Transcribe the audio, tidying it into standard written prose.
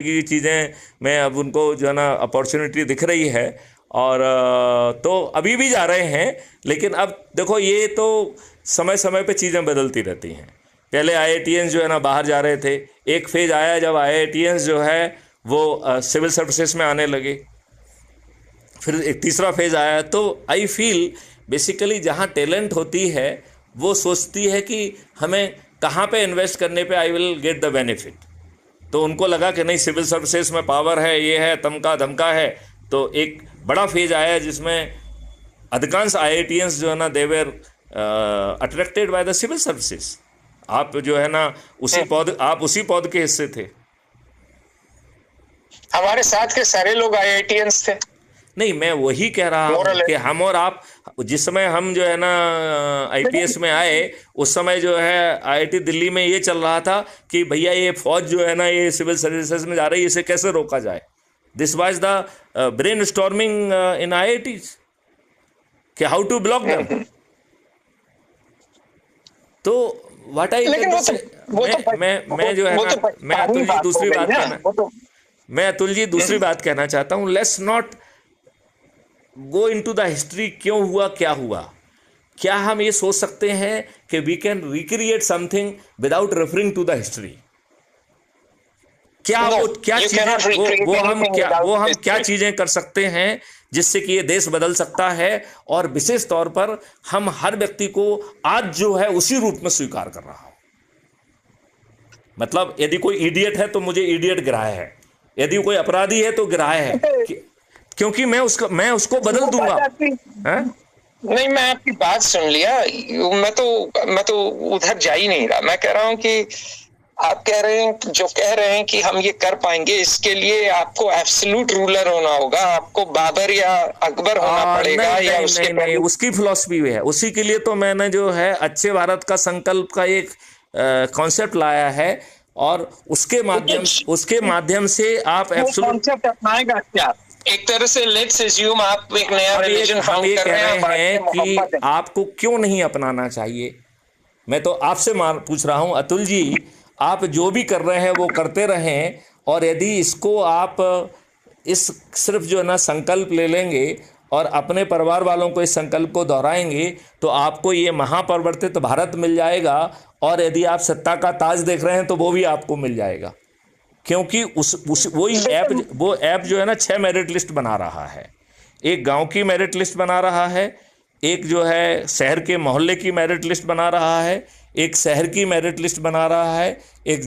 की चीज़ें में अब उनको जो है ना अपॉर्चुनिटी दिख रही है, और तो अभी भी जा रहे हैं। लेकिन अब देखो, ये तो समय समय पे चीज़ें बदलती रहती हैं। पहले आईआईटियंस जो है ना बाहर जा रहे थे, एक फेज आया जब आईआईटियंस जो है वो सिविल सर्विसेज में आने लगे, फिर एक तीसरा फेज आया। तो आई फील बेसिकली जहाँ टैलेंट होती है वो सोचती है कि हमें कहाँ पे इन्वेस्ट करने पे I will get the benefit. तो उनको लगा कि नहीं, सिविल सर्विसेज में पावर है, ये है, तमका धमका है। तो एक बड़ा फेज आया जिसमें अधिकांश आईआईटियंस जो है ना they were attracted by the civil services. आप जो है ना आप उसी पौध के हिस्से थे। हमारे साथ के सारे लोग आईआईटियंस थे। नहीं, मैं वही कह रहा हूँ कि हम और आप, जिस समय हम जो है ना आईपीएस में आए, उस समय जो है आईआईटी दिल्ली में ये चल रहा था कि भैया ये फौज जो है ना ये सिविल सर्विसेज में जा रही है, इसे कैसे रोका जाए। This was the brain storming in IIT कि हाउ टू ब्लॉक देम। तो व्हाट आई कैन से, मैं जो है ना, मैं अतुल जी दूसरी बात कहना चाहता हूँ। Let's not go into the history, क्यों हुआ क्या हुआ। क्या हम ये सोच सकते हैं कि we can recreate something without referring to the history? क्या वो क्या चीजें वो हम क्या चीजें कर सकते हैं जिससे कि ये देश बदल सकता है, और विशेष तौर पर हम हर व्यक्ति को आज जो है उसी रूप में स्वीकार कर रहा हूं। मतलब यदि कोई इडियट है तो मुझे इडियट ग्राह्य है, यदि कोई अपराधी है तो ग्राह्य है, क्योंकि मैं उसको बदल दूंगा। है? नहीं, मैं आपकी बात सुन लिया। मैं तो उधर जा ही नहीं रहा। मैं कह रहा हूं कि आप कह रहे हैं, जो कह रहे हैं कि हम ये कर पाएंगे, इसके लिए आपको एब्सोल्यूट रूलर होना होगा, आपको बाबर या अकबर होना पड़ेगा। नहीं, या उसके नहीं, उसकी फिलॉसफी भी है। उसी के लिए तो मैंने जो है अच्छे भारत का संकल्प का एक कॉन्सेप्ट लाया है, और उसके माध्यम से आप एब्सोल्यूट कॉन्सेप्ट अपनाएगा क्या? एक तरह से लेट्स अज्यूम आप एक नया रिलीजन फाउंड कर रहे हैं कि आपको क्यों नहीं अपनाना चाहिए। मैं तो आपसे पूछ रहा हूं अतुल जी, आप जो भी कर रहे हैं वो करते रहें, और यदि इसको आप इस सिर्फ जो है ना संकल्प ले लेंगे और अपने परिवार वालों को इस संकल्प को दोहराएंगे, तो आपको ये महापरिवर्तित भारत मिल जाएगा। और यदि आप सत्ता का ताज देख रहे हैं तो वो भी आपको मिल जाएगा, क्योंकि वो ऐप जो है ना 6 मेरिट लिस्ट बना रहा है। एक गांव की मेरिट लिस्ट बना रहा है, एक जो है शहर के मोहल्ले की मेरिट लिस्ट बना रहा है, एक शहर की मेरिट लिस्ट बना रहा है, एक